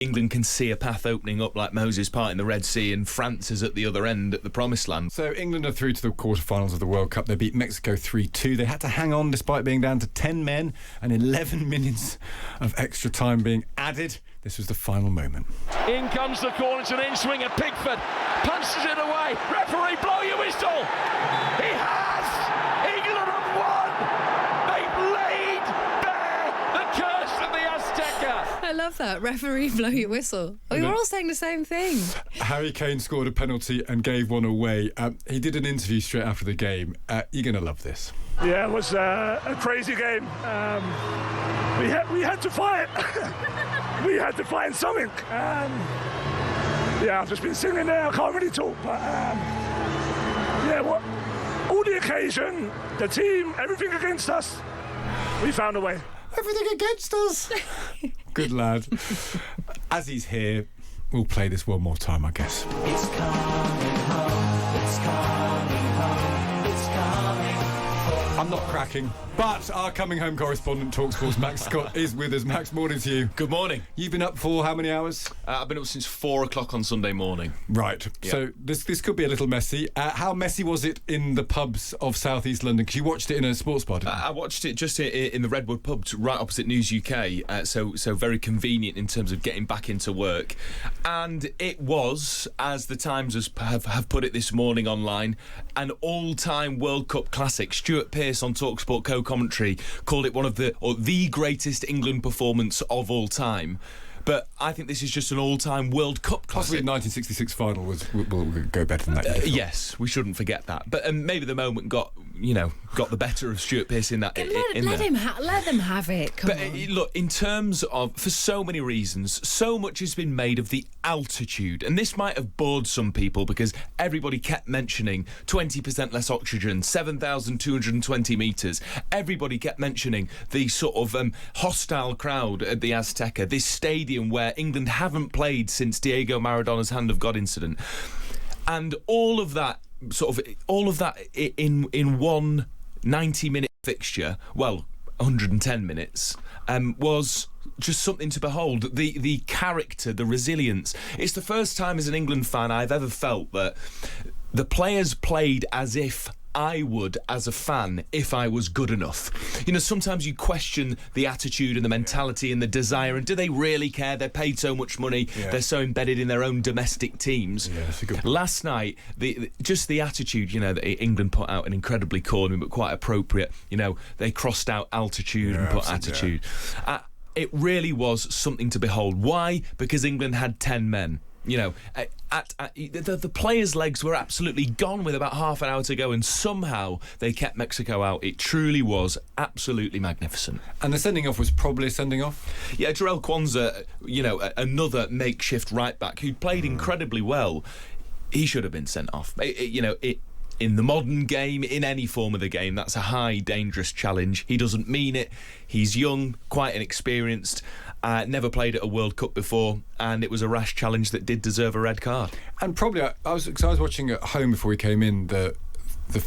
England can see a path opening up like Moses parting the Red Sea, and France is at the other end at the promised land. So England are through to the quarterfinals of the World Cup. They beat Mexico 3-2. They had to hang on despite being down to 10 men and 11 minutes of extra time being added. This was the final moment. In comes the corner, it's an in-swinger. Pickford punches it away. Referee, blow your whistle. He has! England have won! They've laid bare the curse of the Azteca. I love that. Referee, blow your whistle. Oh, you're all saying the same thing. Harry Kane scored a penalty and gave one away. He did an interview straight after the game. You're going to love this. Yeah, it was a crazy game. We had to fight. We had to find something. I've just been singing there. I can't really talk, but all the occasion, the team, everything against us, we found a way. Everything against us. Good lad. As he's here, we'll play this one more time, I guess. It's coming home. It's coming home. It's coming home. I'm not cracking, but our coming home correspondent, talkSPORT's Max Scott, is with us. Max, morning to you. Good morning. You've been up for how many hours? I've been up since 4 o'clock on Sunday morning. Right. Yeah. So this could be a little messy. How messy was it in the pubs of South East London? Because you watched it in a sports bar, didn't you? I watched it just in the Redwood pub, right opposite News UK. So very convenient in terms of getting back into work. And it was, as the Times have put it this morning online, an all-time World Cup classic. Stuart Pearce on talkSPORT co-commentary called it one of the greatest England performance of all time. But I think this is just an all-time World Cup classic. Possibly the 1966 final will go better than that. Yes, we shouldn't forget that. But maybe the moment got the better of Stuart Pearce in that. Let them have it. Come on. Look, in terms of, for so many reasons, so much has been made of the altitude, and this might have bored some people because everybody kept mentioning 20% less oxygen, 7,220 metres. Everybody kept mentioning the sort of hostile crowd at the Azteca, this stadium where England haven't played since Diego Maradona's Hand of God incident, and all of that in one 90-minute fixture, well, 110 minutes, was just something to behold. The character, the resilience. It's the first time as an England fan I've ever felt that the players played as if I would as a fan if I was good enough. Sometimes you question the attitude and the mentality and the desire, and do they really care? They're paid so much money, they're so embedded in their own domestic teams. Yeah, that's a good point. Last night, just the attitude, that England put out an incredibly corny but quite appropriate, they crossed out altitude and put attitude. It really was something to behold. Why? Because England had 10 men. The players' legs were absolutely gone with about half an hour to go, and somehow they kept Mexico out. It truly was absolutely magnificent. And the sending off was probably a sending off? Yeah, Jarell Kwanzaa, another makeshift right back who played incredibly well. He should have been sent off. In the modern game, in any form of the game, that's a high, dangerous challenge. He doesn't mean it. He's young, quite inexperienced, never played at a World Cup before, and it was a rash challenge that did deserve a red card. And probably, I was watching at home before we came in, the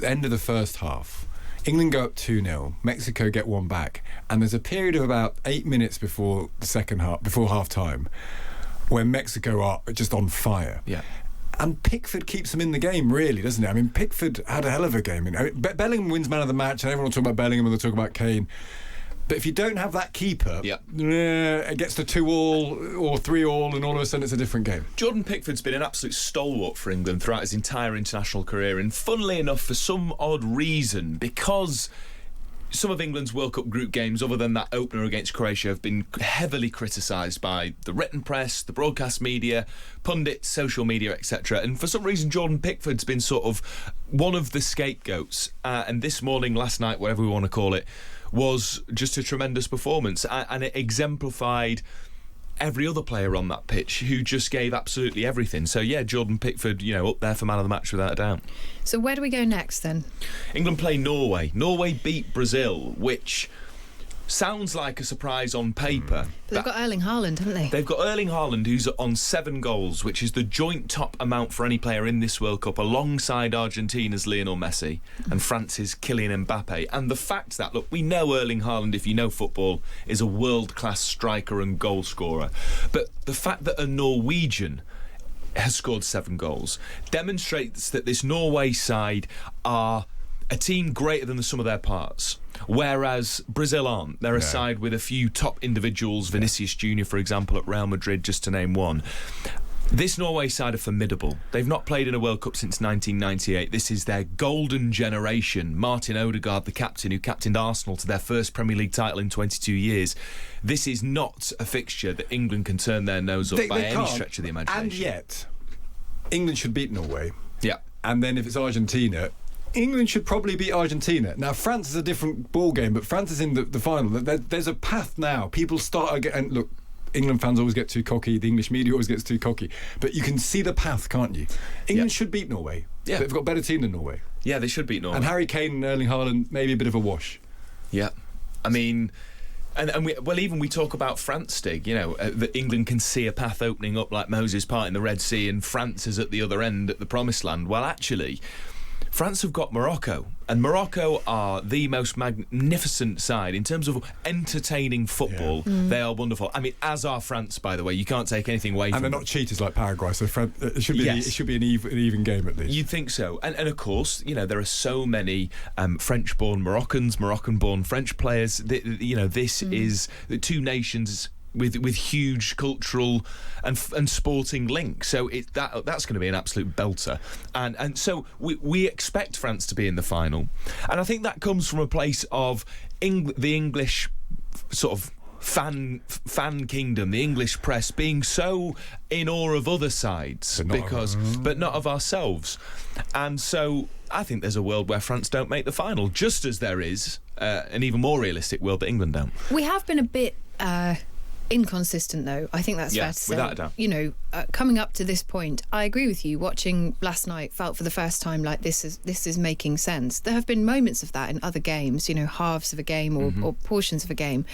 end of the first half. England go up 2-0, Mexico get one back, and there's a period of about 8 minutes before the second half, before half-time, where Mexico are just on fire. Yeah. And Pickford keeps them in the game, really, doesn't he? I mean, Pickford had a hell of a game. Bellingham wins man of the match, and everyone will talk about Bellingham and they'll talk about Kane. But if you don't have that keeper, it gets to 2-2 or 3-3, and all of a sudden it's a different game. Jordan Pickford's been an absolute stalwart for England throughout his entire international career, and funnily enough, for some odd reason, because some of England's World Cup group games, other than that opener against Croatia, have been heavily criticised by the written press, the broadcast media, pundits, social media, etc. And for some reason, Jordan Pickford's been sort of one of the scapegoats. And this morning, last night, whatever we want to call it, was just a tremendous performance. And it exemplified every other player on that pitch who just gave absolutely everything. So yeah, Jordan Pickford, up there for man of the match without a doubt. So where do we go next then? England play Norway. Norway beat Brazil, which sounds like a surprise on paper. But they've got Erling Haaland, haven't they? They've got Erling Haaland, who's on 7 goals, which is the joint top amount for any player in this World Cup, alongside Argentina's Lionel Messi and France's Kylian Mbappe. And the fact that, look, we know Erling Haaland, if you know football, is a world-class striker and goal scorer. But the fact that a Norwegian has scored 7 goals demonstrates that this Norway side are a team greater than the sum of their parts, whereas Brazil aren't. They're a side with a few top individuals, Vinicius Junior, for example, at Real Madrid, just to name one. This Norway side are formidable. They've not played in a World Cup since 1998. This is their golden generation. Martin Odegaard, the captain, who captained Arsenal to their first Premier League title in 22 years. This is not a fixture that England can turn their nose up by any stretch of the imagination. And yet, England should beat Norway. Yeah. And then if it's Argentina, England should probably beat Argentina. Now, France is a different ball game, but France is in the final. There's a path now. People start again. Look, England fans always get too cocky. The English media always gets too cocky. But you can see the path, can't you? England should beat Norway. Yeah. They've got a better team than Norway. Yeah, they should beat Norway. And Harry Kane and Erling Haaland, maybe a bit of a wash. Yeah. I mean... And we talk about France, Stig, that England can see a path opening up like Moses parting the Red Sea, and France is at the other end at the Promised Land. Well, actually, France have got Morocco, and Morocco are the most magnificent side in terms of entertaining football. They are wonderful. I mean, as are France, by the way. You can't take anything away from them. And they're not cheaters like Paraguay, so it should be an even game at least. You'd think so. And of course, there are so many French-born Moroccans, Moroccan-born French players. This is the two nations with huge cultural and sporting links, so that's going to be an absolute belter, and so we expect France to be in the final, and I think that comes from a place of the English sort of fan kingdom, the English press being so in awe of other sides but not of ourselves, and so I think there's a world where France don't make the final, just as there is an even more realistic world that England don't. We have been a bit inconsistent, though. I think that's fair to say. Without a doubt. Coming up to this point, I agree with you. Watching last night, felt for the first time like this is making sense. There have been moments of that in other games, halves of a game or portions of a game.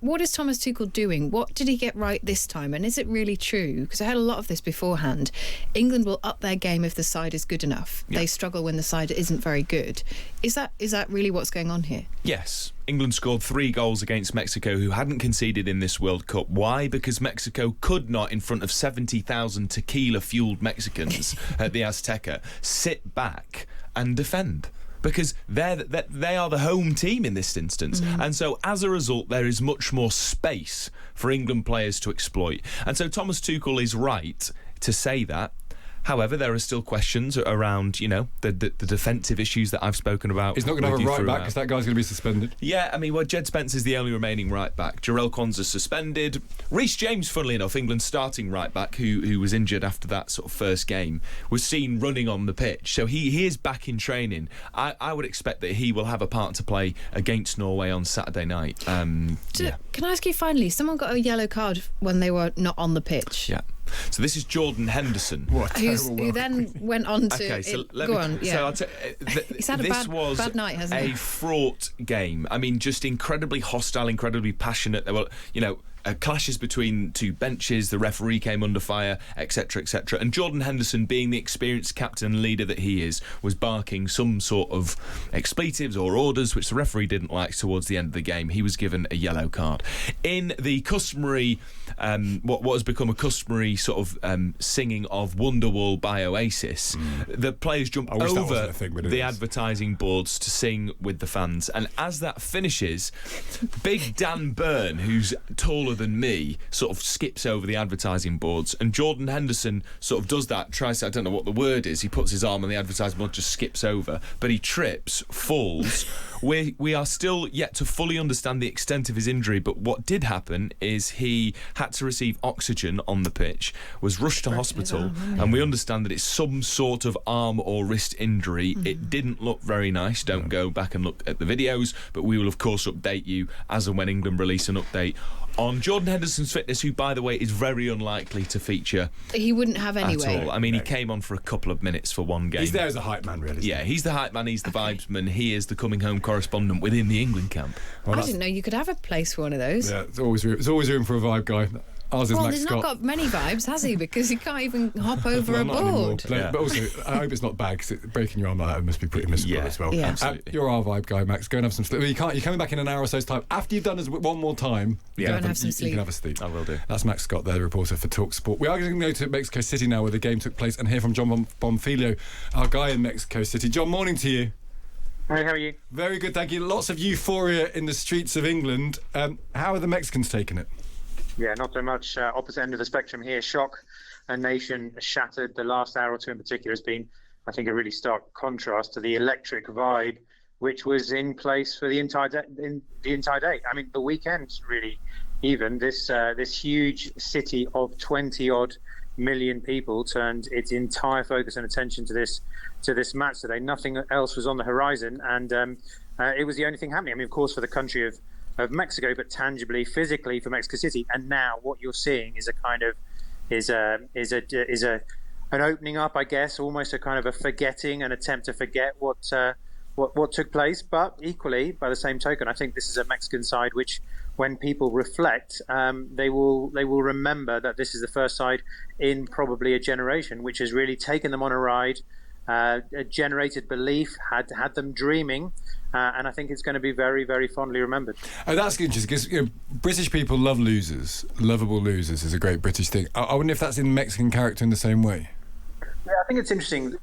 What is Thomas Tuchel doing? What did he get right this time? And is it really true? Because I heard a lot of this beforehand. England will up their game if the side is good enough. Yeah. They struggle when the side isn't very good. Is that really what's going on here? Yes. England scored 3 goals against Mexico, who hadn't conceded in this World Cup. Why? Because Mexico could not, in front of 70,000 tequila-fueled Mexicans at the Azteca, sit back and defend. Because they are the home team in this instance. And so as a result, there is much more space for England players to exploit. And so Thomas Tuchel is right to say that. However, there are still questions around, the defensive issues that I've spoken about. He's not going to have a right back because that guy's going to be suspended. Yeah, I mean, Jed Spence is the only remaining right back. Jarell Quansah's suspended. Reece James, funnily enough, England's starting right back, who was injured after that sort of first game, was seen running on the pitch. So he is back in training. I would expect that he will have a part to play against Norway on Saturday night. Can I ask you finally, someone got a yellow card when they were not on the pitch? Yeah. So this is Jordan Henderson, who then went on to... Okay, so go on. Yeah. So He's had a bad night, hasn't he? A fraught game. I mean, just incredibly hostile, incredibly passionate. There were, clashes between two benches, the referee came under fire, etc., etc. And Jordan Henderson, being the experienced captain and leader that he is, was barking some sort of expletives or orders which the referee didn't like towards the end of the game. He was given a yellow card. In the customary, what has become a customary sort of singing of Wonderwall by Oasis, the players jump over the advertising boards to sing with the fans. And as that finishes, big Dan Byrne, who's taller than me, sort of skips over the advertising boards, and Jordan Henderson sort of does that, tries to, I don't know what the word is, he puts his arm on the advertising board, just skips over, but he trips, falls. We are still yet to fully understand the extent of his injury, but what did happen is he had to receive oxygen on the pitch, was rushed to hospital, and we understand that it's some sort of arm or wrist injury. It didn't look very nice. Don't go back and look at the videos, but we will of course update you as and when England release an update on Jordan Henderson's fitness, who, by the way, is very unlikely to feature He wouldn't have anyway. at all. I mean, he came on for a couple of minutes for one game. He's there as a hype man, really. Yeah, he's the hype man, he's the vibesman, he is the coming home correspondent within the England camp. Well, I didn't know you could have a place for one of those. Yeah, there's always room for a vibe guy. Ours is Well, Max he's Scott. not got many vibes, has he? Because he can't even hop over Well, a not anymore. board. But also, I hope it's not bad, because breaking your arm like that must be pretty miserable Yeah, as well. yeah. Absolutely. You're our vibe guy, Max. Go and have some sleep. You're coming back in an hour or so's time. After you've done us one more time, Yeah. Go and have some you sleep. can have a sleep. I will do. That's Max Scott, there, the reporter for talkSPORT. We are going to go to Mexico City now, where the game took place, and hear from Jon Bonfiglio, our guy in Mexico City. John, morning to you. Hey, how are you? Very good, thank you. Lots of euphoria in the streets of England. How are the Mexicans taking it? Yeah, not so much. Opposite end of the spectrum here. Shock, a nation shattered. The last hour or two in particular has been, I think, a really stark contrast to the electric vibe which was in place for the entire day. I mean, the weekend really. Even this huge city of 20-odd million people turned its entire focus and attention to this match today. Nothing else was on the horizon, and it was the only thing happening. I mean, of course, for the country of Mexico, but tangibly, physically for Mexico City. And now what you're seeing is a kind of an opening up, I guess, almost a kind of a forgetting, an attempt to forget what took place. But equally, by the same token, I think this is a Mexican side which, when people reflect, they will remember that this is the first side in probably a generation which has really taken them on a ride, generated belief, had them dreaming, and I think it's going to be very, very fondly remembered. Oh, that's interesting, because British people love losers. Lovable losers is a great British thing. I wonder if that's in Mexican character in the same way. Yeah, I think it's interesting.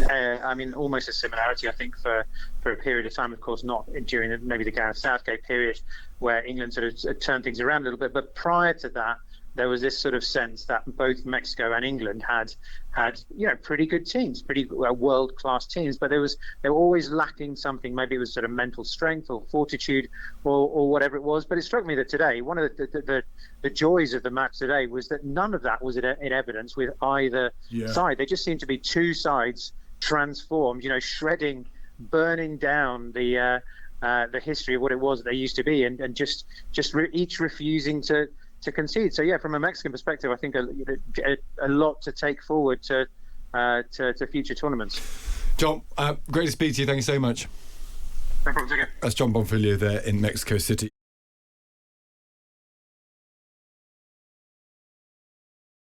I mean, almost a similarity, I think, for a period of time, of course, not during maybe the Gareth Southgate period, where England sort of turned things around a little bit. But prior to that, there was this sort of sense that both Mexico and England had pretty good teams, pretty world-class teams, but they were always lacking something. Maybe it was sort of mental strength or fortitude or whatever it was. But it struck me that today, one of the joys of the match today was that none of that was in evidence with either side. They just seemed to be two sides transformed, shredding, burning down the history of what it was that they used to be, and each refusing to concede. So yeah, from a Mexican perspective, I think a lot to take forward to future tournaments. John, great to speak to you. Thank you so much. No problem. That's Jon Bonfiglio there in Mexico City.